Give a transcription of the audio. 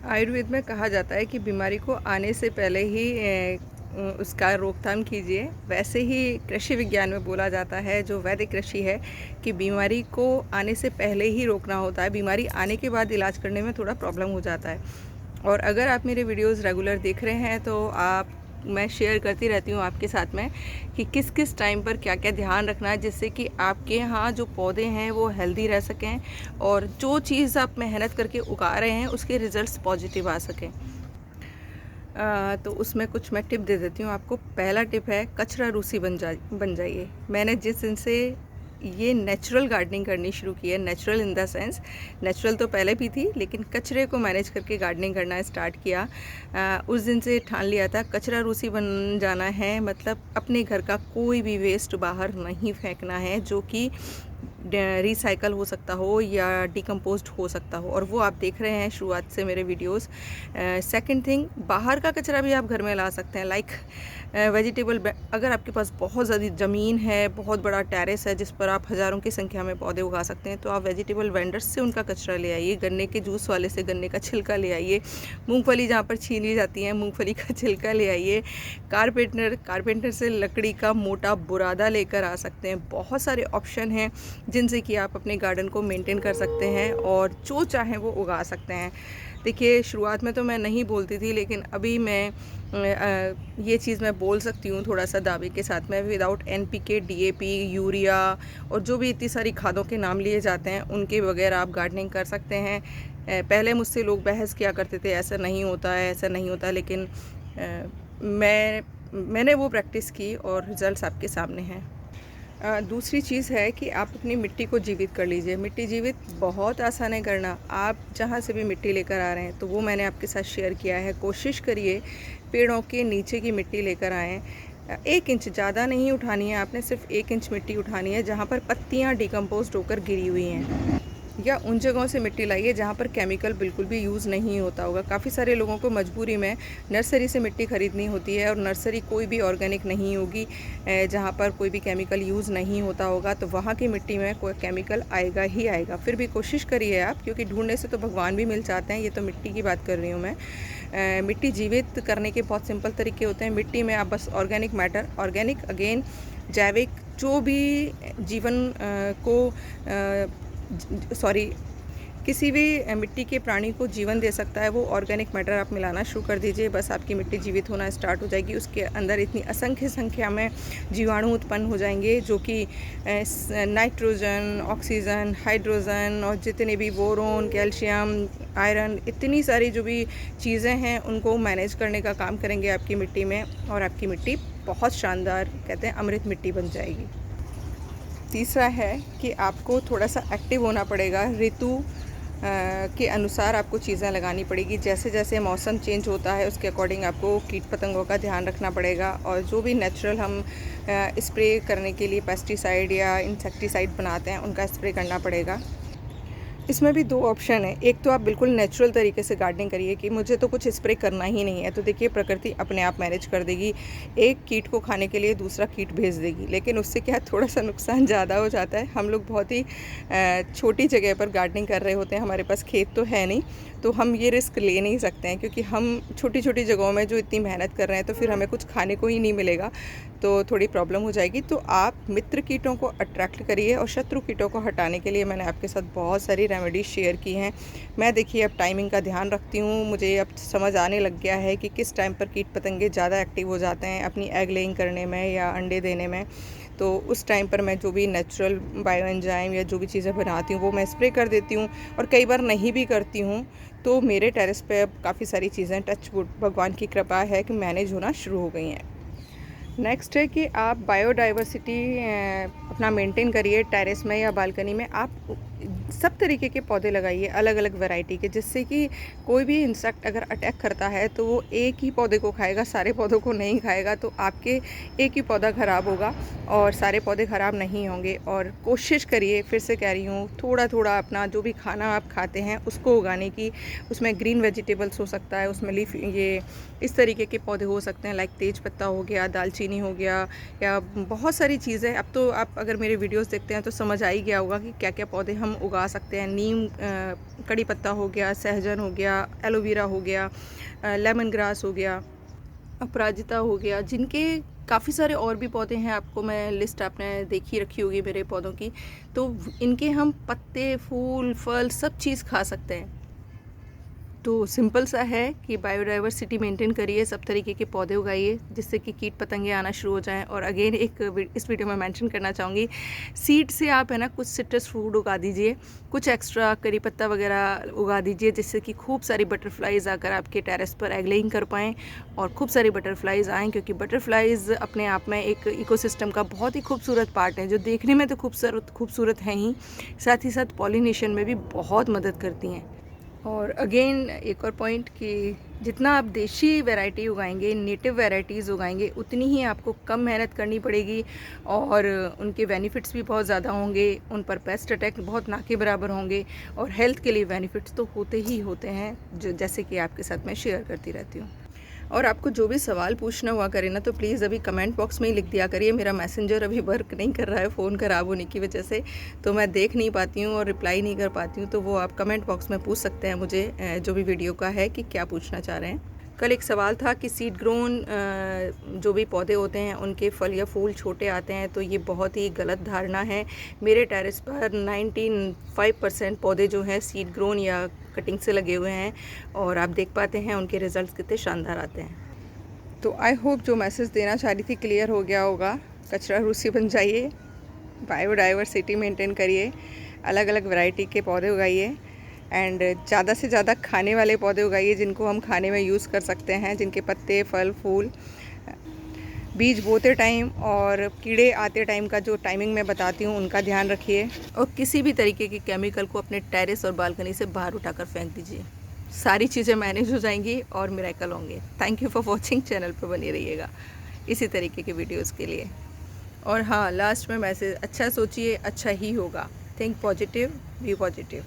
आयुर्वेद में कहा जाता है कि बीमारी को आने से पहले ही उसका रोकथाम कीजिए। वैसे ही कृषि विज्ञान में बोला जाता है, जो वैदिक कृषि है, कि बीमारी को आने से पहले ही रोकना होता है। बीमारी आने के बाद इलाज करने में थोड़ा प्रॉब्लम हो जाता है। और अगर आप मेरे वीडियोस रेगुलर देख रहे हैं तो मैं शेयर करती रहती हूँ आपके साथ में कि किस किस टाइम पर क्या क्या ध्यान रखना है, जिससे कि आपके यहाँ जो पौधे हैं वो हेल्दी रह सकें और जो चीज़ आप मेहनत करके उगा रहे हैं उसके रिज़ल्ट्स पॉजिटिव आ सकें। तो उसमें कुछ मैं टिप दे देती हूँ आपको। पहला टिप है, कचरा रूसी बन जाइए। मैंने जिस दिन से ये नेचुरल गार्डनिंग करनी शुरू की है, natural in the sense, natural तो पहले भी थी लेकिन कचरे को मैनेज करके गार्डनिंग करना स्टार्ट किया, उस दिन से ठान लिया था कचरा रूसी बन जाना है। मतलब अपने घर का कोई भी वेस्ट बाहर नहीं फेंकना है जो कि रिसाइकल हो सकता हो या डिकम्पोज्ड हो सकता हो, और वो आप देख रहे हैं शुरुआत से मेरे वीडियोस। सेकंड थिंग, बाहर का कचरा भी आप घर में ला सकते हैं, लाइक वेजिटेबल। अगर आपके पास बहुत ज़्यादा ज़मीन है, बहुत बड़ा टेरेस है जिस पर आप हज़ारों की संख्या में पौधे उगा सकते हैं, तो आप वेजिटेबल वेंडर्स से उनका कचरा ले आइए। गन्ने के जूस वाले से गन्ने का छिलका ले आइए। मूंगफली जहाँ पर छीनी जाती है, मूंगफली का छिलका ले आइए। कारपेंटर से लकड़ी का मोटा बुरादा लेकर आ सकते हैं। बहुत सारे ऑप्शन हैं जिनसे कि आप अपने गार्डन को मेंटेन कर सकते हैं और जो चाहें वो उगा सकते हैं। देखिए, शुरुआत में तो मैं नहीं बोलती थी, लेकिन अभी मैं ये चीज़ मैं बोल सकती हूँ थोड़ा सा दावे के साथ में। विदाउट NPK, DAP, यूरिया और जो भी इतनी सारी खादों के नाम लिए जाते हैं, उनके बगैर आप गार्डनिंग कर सकते हैं। पहले मुझसे लोग बहस किया करते थे, ऐसा नहीं होता है, ऐसा नहीं होता, लेकिन मैंने वो प्रैक्टिस की और रिज़ल्ट्स आपके सामने हैं। दूसरी चीज़ है कि आप अपनी मिट्टी को जीवित कर लीजिए। मिट्टी जीवित बहुत आसान है करना। आप जहाँ से भी मिट्टी लेकर आ रहे हैं तो वो मैंने आपके साथ शेयर किया है। कोशिश करिए पेड़ों के नीचे की मिट्टी लेकर आएँ। 1 इंच, ज़्यादा नहीं उठानी है आपने, सिर्फ 1 इंच मिट्टी उठानी है जहाँ पर पत्तियाँ डिकम्पोज्ड होकर गिरी हुई हैं, या उन जगहों से मिट्टी लाइए जहाँ पर केमिकल बिल्कुल भी यूज़ नहीं होता होगा। काफ़ी सारे लोगों को मजबूरी में नर्सरी से मिट्टी ख़रीदनी होती है, और नर्सरी कोई भी ऑर्गेनिक नहीं होगी जहाँ पर कोई भी केमिकल यूज़ नहीं होता होगा, तो वहाँ की मिट्टी में कोई केमिकल आएगा ही आएगा। फिर भी कोशिश करिए आप, क्योंकि ढूंढने से तो भगवान भी मिल जाते हैं। ये तो मिट्टी की बात कर रही हूँ मैं। मिट्टी जीवित करने के बहुत सिंपल तरीके होते हैं। मिट्टी में आप बस ऑर्गेनिक मैटर, ऑर्गेनिक अगेन जैविक, जो भी जीवन को सॉरी किसी भी मिट्टी के प्राणी को जीवन दे सकता है, वो ऑर्गेनिक मैटर आप मिलाना शुरू कर दीजिए। बस आपकी मिट्टी जीवित होना स्टार्ट हो जाएगी। उसके अंदर इतनी असंख्य संख्या में जीवाणु उत्पन्न हो जाएंगे जो कि नाइट्रोजन, ऑक्सीजन, हाइड्रोजन और जितने भी बोरोन, कैल्शियम, आयरन, इतनी सारी जो भी चीज़ें हैं उनको मैनेज करने का काम करेंगे आपकी मिट्टी में, और आपकी मिट्टी बहुत शानदार, कहते हैं, अमृत मिट्टी बन जाएगी। तीसरा है कि आपको थोड़ा सा एक्टिव होना पड़ेगा। ऋतु के अनुसार आपको चीज़ें लगानी पड़ेगी। जैसे जैसे मौसम चेंज होता है उसके अकॉर्डिंग आपको कीट पतंगों का ध्यान रखना पड़ेगा, और जो भी नेचुरल हम स्प्रे करने के लिए पेस्टिसाइड या इंसेक्टिसाइड बनाते हैं उनका स्प्रे करना पड़ेगा। इसमें भी 2 ऑप्शन है। एक तो आप बिल्कुल नेचुरल तरीके से गार्डनिंग करिए कि मुझे तो कुछ स्प्रे करना ही नहीं है, तो देखिए प्रकृति अपने आप मैनेज कर देगी। एक कीट को खाने के लिए दूसरा कीट भेज देगी, लेकिन उससे क्या थोड़ा सा नुकसान ज़्यादा हो जाता है। हम लोग बहुत ही छोटी जगह पर गार्डनिंग कर रहे होते हैं, हमारे पास खेत तो है नहीं, तो हम ये रिस्क ले नहीं सकते हैं, क्योंकि हम छोटी छोटी जगहों में जो इतनी मेहनत कर रहे हैं तो फिर हमें कुछ खाने को ही नहीं मिलेगा, तो थोड़ी प्रॉब्लम हो जाएगी। तो आप मित्र कीटों को अट्रैक्ट करिए, और शत्रु कीटों को हटाने के लिए मैंने आपके साथ बहुत सारी रेमेडीज शेयर की हैं। मैं देखिए अब टाइमिंग का ध्यान रखती हूँ। मुझे अब समझ आने लग गया है कि किस टाइम पर कीट पतंगे ज़्यादा एक्टिव हो जाते हैं अपनी एग लेइंग करने में या अंडे देने में, तो उस टाइम पर मैं जो भी नेचुरल बायो एंजाइम या जो भी चीज़ें बनाती हूँ वो मैं स्प्रे कर देती हूँ। और कई बार नहीं भी करती हूँ तो मेरे टेरेस पे अब काफ़ी सारी चीज़ें, टच वुड, भगवान की कृपा है कि मैनेज होना शुरू हो गई हैं। नेक्स्ट है कि आप बायोडाइवर्सिटी अपना मेंटेन करिए। टेरेस में या बालकनी में आप सब तरीके के पौधे लगाइए, अलग अलग वैरायटी के, जिससे कि कोई भी इंसेक्ट अगर अटैक करता है तो वो एक ही पौधे को खाएगा, सारे पौधों को नहीं खाएगा। तो आपके एक ही पौधा ख़राब होगा और सारे पौधे ख़राब नहीं होंगे। और कोशिश करिए, फिर से कह रही हूँ, थोड़ा थोड़ा अपना जो भी खाना आप खाते हैं उसको उगाने की। उसमें ग्रीन वेजिटेबल्स हो सकता है, उसमें लीफ, ये इस तरीके के पौधे हो सकते हैं, लाइक तेज पत्ता हो गया, दालचीनी हो गया, या बहुत सारी चीज़ें। अब तो आप अगर मेरे वीडियोस देखते हैं तो समझ आ ही गया होगा कि क्या क्या पौधे हम उगा उगा सकते हैं। नीम, कड़ी पत्ता हो गया, सहजन हो गया, एलोवेरा हो गया, लेमन ग्रास हो गया, अपराजिता हो गया, जिनके काफ़ी सारे और भी पौधे हैं। आपको मैं लिस्ट आपने देखी रखी होगी मेरे पौधों की। तो इनके हम पत्ते, फूल, फल सब चीज़ खा सकते हैं। तो सिंपल सा है कि बायोडाइवर्सिटी मेंटेन करिए, सब तरीके के पौधे उगाइए जिससे कि कीट पतंगे आना शुरू हो जाएं। और अगेन इस वीडियो में मेंशन करना चाहूँगी, सीड से आप है ना कुछ सिट्रस फ्रूट उगा दीजिए, कुछ एक्स्ट्रा करी पत्ता वगैरह उगा दीजिए, जिससे कि खूब सारी बटरफ्लाइज आकर आपके टेरेस पर एग लेइंग कर पाएँ और खूब सारी बटरफ्लाइज आएँ। क्योंकि बटरफ्लाइज अपने आप में एक इकोसिस्टम का बहुत ही खूबसूरत पार्ट है, जो देखने में तो खूबसूरत हैं ही, साथ ही साथ पॉलिनेशन में भी बहुत मदद करती हैं। और अगेन एक और पॉइंट कि जितना आप देशी वैरायटी उगाएंगे, नेटिव वैराइटीज़ उगाएंगे, उतनी ही आपको कम मेहनत करनी पड़ेगी और उनके बेनिफिट्स भी बहुत ज़्यादा होंगे। उन पर पेस्ट अटैक बहुत ना के बराबर होंगे और हेल्थ के लिए बेनिफिट्स तो होते ही होते हैं, जो जैसे कि आपके साथ मैं शेयर करती रहती हूँ। और आपको जो भी सवाल पूछना हुआ करे ना, तो प्लीज़ अभी कमेंट बॉक्स में ही लिख दिया करिए। मेरा मैसेंजर अभी वर्क नहीं कर रहा है फ़ोन ख़राब होने की वजह से, तो मैं देख नहीं पाती हूँ और रिप्लाई नहीं कर पाती हूँ। तो वो आप कमेंट बॉक्स में पूछ सकते हैं मुझे, जो भी वीडियो का है, कि क्या पूछना चाह रहे हैं। कल एक सवाल था कि सीड ग्रोन जो भी पौधे होते हैं उनके फल या फूल छोटे आते हैं, तो ये बहुत ही गलत धारणा है। मेरे टेरेस पर 95% पौधे जो हैं सीड ग्रोन या कटिंग से लगे हुए हैं और आप देख पाते हैं उनके रिज़ल्ट्स कितने शानदार आते हैं। तो आई होप जो मैसेज देना चाह रही थी क्लियर हो गया होगा। कचरा रूसी बन जाइए, बायोडाइवर्सिटी मेंटेन करिए, अलग अलग वैरायटी के पौधे उगाइए एंड ज़्यादा से ज़्यादा खाने वाले पौधे उगाइए जिनको हम खाने में यूज़ कर सकते हैं, जिनके पत्ते, फल, फूल, बीज बोते टाइम और कीड़े आते टाइम का जो टाइमिंग मैं बताती हूँ उनका ध्यान रखिए। और किसी भी तरीके के केमिकल को अपने टेरेस और बालकनी से बाहर उठाकर फेंक दीजिए। सारी चीज़ें मैनेज हो जाएंगी और मिरेकल होंगे। Thank you for watching. Channel पर बने रहिएगा इसी तरीके के वीडियोज़ के लिए। और हाँ, लास्ट में मैसेज, अच्छा सोचिए, अच्छा ही होगा। Think positive, be positive.